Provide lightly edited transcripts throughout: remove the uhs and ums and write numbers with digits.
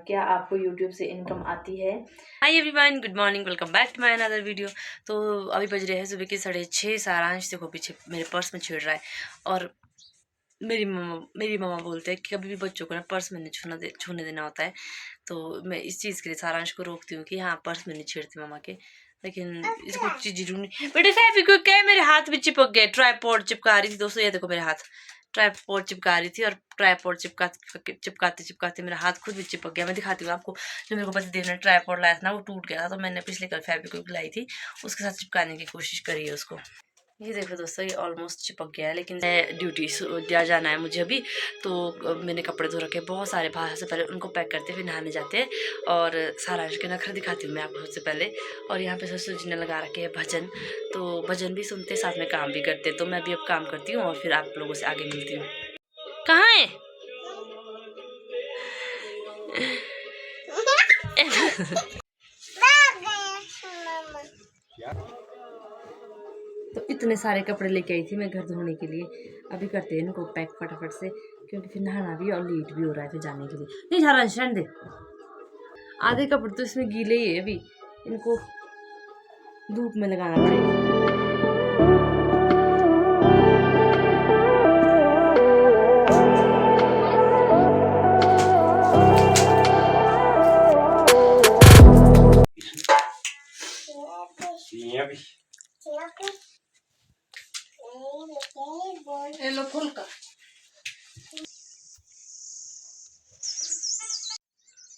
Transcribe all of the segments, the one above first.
क्या आपको यूट्यूब से इनकम आती है? Hi everyone, good morning, welcome back to my another video. तो अभी बज रहे हैं सुबह के 6:30। सारांश देखो पीछे मेरे पर्स में छेड़ रहा है। और मेरी मम्मा बोलते हैं कि कभी भी बच्चों को ना पर्स में नहीं छूने देना होता है। तो मैं इस चीज़ के लिए सारांश को रोकती हूँ कि हाँ, पर्स में नहीं छेड़ती मम्मा के। लेकिन इसको चीज़ ढूंढनी, बेटे फेविक्विक क्या है, मेरे हाथ में चिपक गया। ट्राइपॉड चिपका रही थी दोस्तों, ये देखो मेरे हाथ ट्राइपॉड चिपका रही थी, और ट्राइपॉड चिपकाते चिपकाते मेरा हाथ खुद भी चिपक गया। मैं दिखाती हूँ आपको। जो मेरे को पति देव ने ट्राइपॉड लाया था ना, वो टूट गया था, तो मैंने पिछले कल फेविक्विक लाई थी, उसके साथ चिपकाने की कोशिश करी है उसको। ये देखो दोस्तों, ये ऑलमोस्ट चिपक गया है। लेकिन ड्यूटी दिया जाना है मुझे अभी, तो मैंने कपड़े धो रखे बहुत सारे बाहर से। पहले उनको पैक करते फिर नहाने जाते हैं। और सारांश के नखरे दिखाती हूँ मैं आपको सबसे पहले। और यहाँ पे ससुर जी ने लगा रखे हैं भजन, तो भजन भी सुनते साथ में काम भी करते। तो मैं भी अब काम करती हूँ और फिर आप लोगों से आगे मिलती हूँ। कहाँ है? तो इतने सारे कपड़े लेके आई थी मैं घर धोने के लिए। अभी करते हैं इनको पैक फटाफट से, क्योंकि फिर नहाना भी और लेट भी हो रहा है फिर जाने के लिए। नहीं सारा रहने दे, आधे कपड़े तो इसमें गीले ही है, अभी इनको धूप में लगाना पड़ेगा।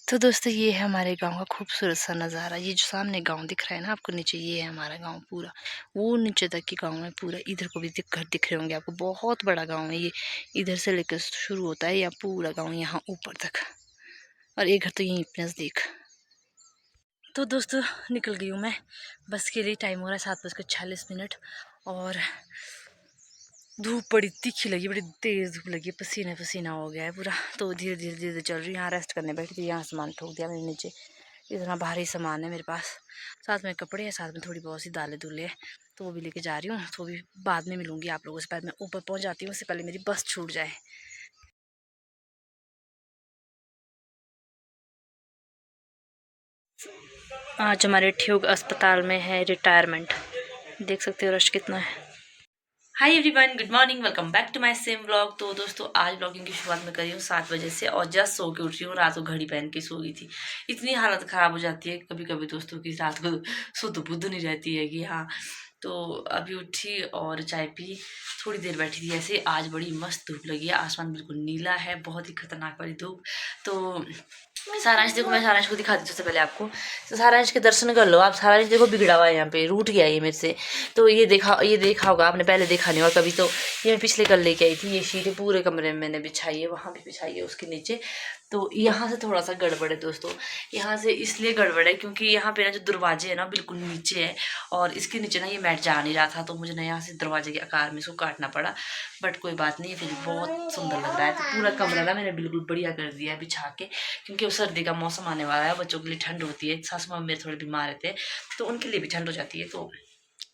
तो दोस्तों, ये है हमारे गांव का खूबसूरत सा नज़ारा। ये जो सामने गांव दिख रहा है ना आपको नीचे, ये है हमारा गांव पूरा। वो नीचे तक की गांव है पूरा। इधर को भी घर दिख रहे होंगे आपको, बहुत बड़ा गांव है ये। इधर से लेकर शुरू होता है या पूरा गांव यहाँ ऊपर तक, और एक घर तो यहीं नज़दीक। तो दोस्तों, निकल गई हूँ मैं बस के लिए। टाइम हो रहा है 7:46। और धूप बड़ी तीखी लगी, बड़ी तेज़ धूप लगी, पसीना पसीना हो गया है पूरा। तो धीरे धीरे धीरे चल रही हूँ। यहाँ रेस्ट करने बैठी थी, यहाँ सामान ठोक दिया मैंने नीचे। इतना भारी सामान है मेरे पास, साथ में कपड़े हैं, साथ में थोड़ी बहुत सी दालें दूल्हे हैं, तो वो भी लेके जा रही हूँ। तो भी बाद में मिलूँगी आप लोगों से। पहले मैं ऊपर पहुँच जाती हूँ, उससे पहले मेरी बस छूट जाए। आज हमारे ठियोग अस्पताल में है रिटायरमेंट। देख सकते हो रश कितना है। Hi everyone, good morning, welcome back to my same vlog. तो दोस्तों, आज ब्लॉगिंग की शुरुआत मैं कर रही हूँ 7 बजे से, और जस्ट सो के उठ रही हूँ। रात को घड़ी पहन के सो गई थी। इतनी हालत ख़राब हो जाती है कभी कभी दोस्तों की, रात को सुध बुध नहीं रहती है कि हाँ। तो अभी उठी और चाय पी, थोड़ी देर बैठी थी ऐसे। आज बड़ी मस्त धूप लगी है, आसमान बिल्कुल नीला है, बहुत ही खतरनाक वाली धूप। तो सारांश देखो, मैं सारांश को दिखाती हूँ सबसे पहले आपको। तो सारांश के दर्शन कर लो आप। सारांश देखो बिगड़ा हुआ है, यहाँ पे रूठ गया ये मेरे से। तो ये देखा होगा आपने, पहले देखा नहीं और कभी। तो ये मैं पिछले कल लेके आई थी। ये शीटें पूरे कमरे में मैंने बिछाई है, वहाँ भी बिछाई है उसके नीचे। तो यहाँ से थोड़ा सा गड़बड़ है दोस्तों। यहाँ से इसलिए गड़बड़ है क्योंकि यहाँ पे ना जो दरवाजे है ना बिल्कुल नीचे है, और इसके नीचे ना ये मैट जा नहीं रहा था, तो मुझे ना यहाँ से दरवाजे के आकार में इसको काटना पड़ा। बट कोई बात नहीं, फिर बहुत सुंदर लग रहा है। तो पूरा कमरा ना मैंने बिल्कुल बढ़िया कर दिया है बिछा के, क्योंकि वो सर्दी का मौसम आने वाला है, बच्चों के लिए ठंड होती है। सासू माँ मेरे थोड़े बीमार रहते हैं, तो उनके लिए भी ठंड हो जाती है। तो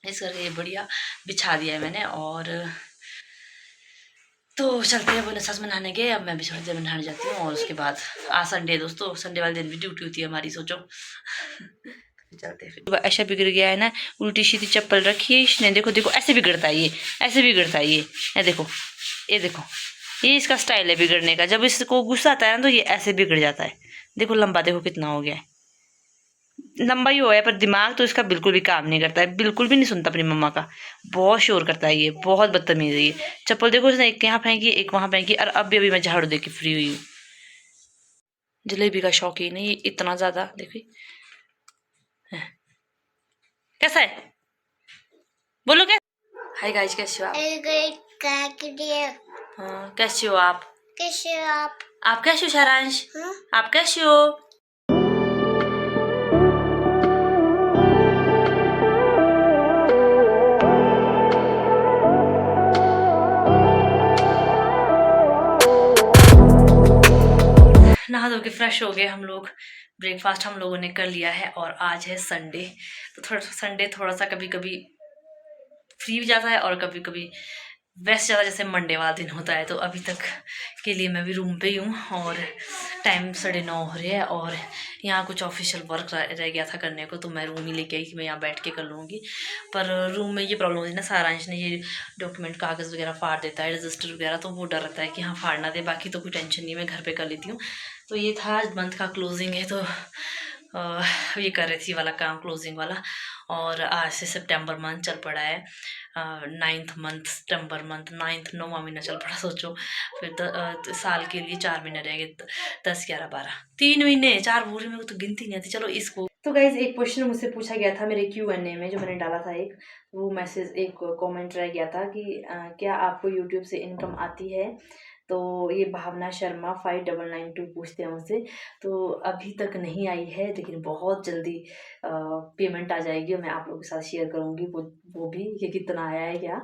इस करके ये बढ़िया बिछा दिया है मैंने। और तो चलते हैं, बोले सास में नहाने गए, अब मैं भी थोड़ी देर में नहाने जाती हूँ। और उसके बाद आज संडे दोस्तों, संडे वाले दिन भी ड्यूटी होती है हमारी, सोचो। चलते हैं फिर। ऐसा बिगड़ गया है ना, उल्टी सीधी चप्पल रखी है इसने। देखो देखो, ऐसे बिगड़ता है ये, ऐसे बिगड़ता है ये देखो, ये देखो, ये इसका स्टाइल है बिगड़ने का। जब इसको गुस्सा आता है ना, तो ये ऐसे बिगड़ जाता है। देखो लंबा, देखो कितना हो गया है, लंबा ही हुआ है, पर दिमाग तो इसका बिल्कुल भी काम नहीं करता है, बिल्कुल भी नहीं सुनता अपनी मम्मा का। बहुत शोर करता है ये, बहुत बदतमीज है ये। चप्पल देखो, इसने एक यहाँ फेंकी, एक वहां फेंकी, और अब भी अभी मैं झाड़ू दे के फ्री हुई हूँ। जलेबी का शौकीन है ये इतना ज्यादा, देखिए कैसा है, बोलो क्या। हाय गाइस, कैसे हो आप? हाँ, कैसे हो आप? कैसे हो आप कैसे हो सारांश? आप कैसे हो? नहा धो के फ्रेश हो गए हम लोग। ब्रेकफास्ट हम लोगों ने कर लिया है, और आज है संडे। तो संडे थोड़ा सा कभी कभी फ्री भी जाता है और कभी कभी वैसे ज़्यादा जैसे मंडे वाला दिन होता है। तो अभी तक के लिए मैं भी रूम पे ही हूँ और टाइम 9:30 हो रहा है और यहाँ कुछ ऑफिशियल वर्क रह गया था करने को, तो मैं रूम ही लेके आई कि मैं यहाँ बैठ के कर लूँगी। पर रूम में ये प्रॉब्लम होती है ना, सारांश ने ये डॉक्यूमेंट कागज़ वगैरह फाड़ देता है, रजिस्टर वगैरह, तो वो डर रहता है कि हाँ फाड़ ना दे। बाकी तो कोई टेंशन नहीं, मैं घर पर कर लेती हूँ। तो ये था मंथ का क्लोजिंग है, तो ये कर रही थी वाला काम, क्लोजिंग वाला। और आज से सितंबर मंथ चल पड़ा है, 9th मंथ, सितंबर मंथ 9th 9वां महीना चल पड़ा। सोचो फिर साल के लिए 4 महीने रह गए, 10 11 12 3 महीने 4 पूरे, मेरे को तो गिनती नहीं आती। चलो इसको तो गाइज एक क्वेश्चन मुझसे पूछा गया था मेरे Q&A में, जो मैंने डाला था एक, वो मैसेज एक कमेंट रह गया था कि क्या आपको यूट्यूब से इनकम आती है। तो ये भावना शर्मा 5992 पूछते हैं मुझसे। तो अभी तक नहीं आई है, लेकिन बहुत जल्दी पेमेंट आ जाएगी और मैं आप लोगों के साथ शेयर करूँगी वो भी कि कितना आया है क्या।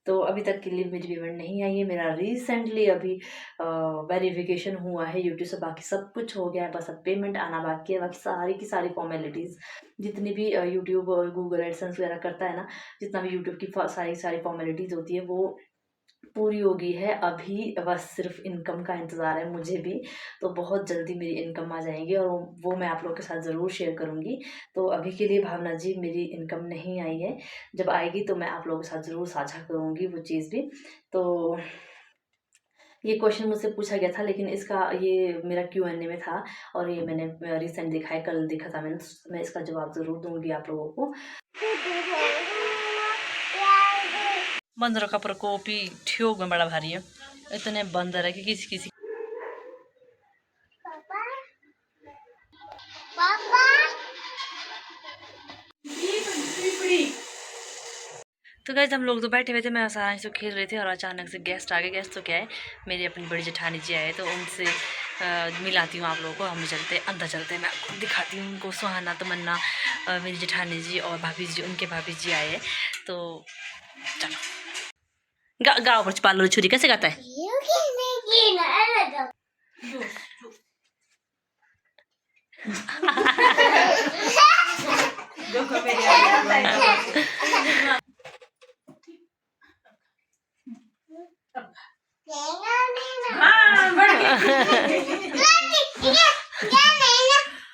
तो अभी तक के लिए मेरी पेमेंट नहीं आई है। मेरा रिसेंटली अभी वेरिफिकेशन हुआ है यूट्यूब से, बाकी सब कुछ हो गया है, बस अब पेमेंट आना बाकी है। बाकी सारी की सारी फॉर्मेलिटीज़ जितनी भी यूट्यूब और गूगल एडसेंस वगैरह करता है ना, जितना भी यूट्यूब की सारी फॉर्मेलिटीज़ होती है वो पूरी हो गई है। अभी बस सिर्फ इनकम का इंतज़ार है मुझे भी। तो बहुत जल्दी मेरी इनकम आ जाएगी और वो मैं आप लोगों के साथ ज़रूर शेयर करूँगी। तो अभी के लिए भावना जी मेरी इनकम नहीं आई है, जब आएगी तो मैं आप लोगों के साथ ज़रूर साझा करूँगी वो चीज़ भी। तो ये क्वेश्चन मुझसे पूछा गया था, लेकिन इसका ये मेरा Q&A में था और ये मैंने रिसेंट देखा है, कल देखा था मैंने, तो मैं इसका जवाब ज़रूर दूँगी आप लोगों को। बंदरों का प्रकोप ही ठियोग में बड़ा भारी है। इतने बंदर है कि किसी किसी तो गाइस हम लोग तो बैठे हुए थे, मैं आसानी से खेल रहे थे और अचानक से गेस्ट आ गए। गेस्ट तो क्या है, मेरी अपनी बड़ी जेठानी जी आए, तो उनसे मिलाती हूँ आप लोगों को। हम चलते अंदर चलते, मैं आपको दिखाती हूँ उनको। सुहाना, तमन्ना, मेरी जेठानी जी और भाभी जी, उनके भाभी जी आए। तो चलो गाँव पर पालो छुरी कैसे गाता है।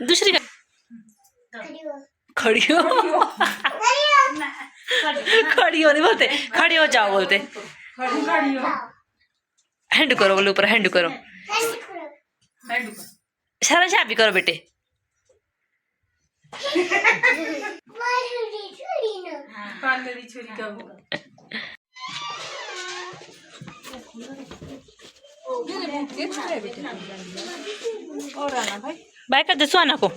दूसरी खड़ी हो खड़ी हो नहीं बोलते, खड़ी हो जाओ बोलते। हैंड करो बोले, ऊपर हैंड करो, सारा छाप भी करो बेटे। बाय कर दे सुहाना को,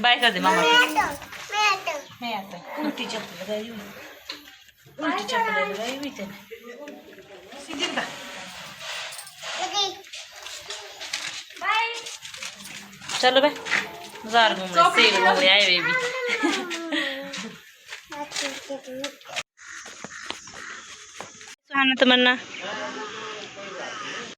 बाय कर दे मामा को। मैं आता उल्टी चप्पल लगाई हुई, उल्टी चप्पल लगाई हुई थे सीधी का। चलो भाई बाजार घूम रहे, सेल घूम रहे आए वे भी। सुहाना तमन्ना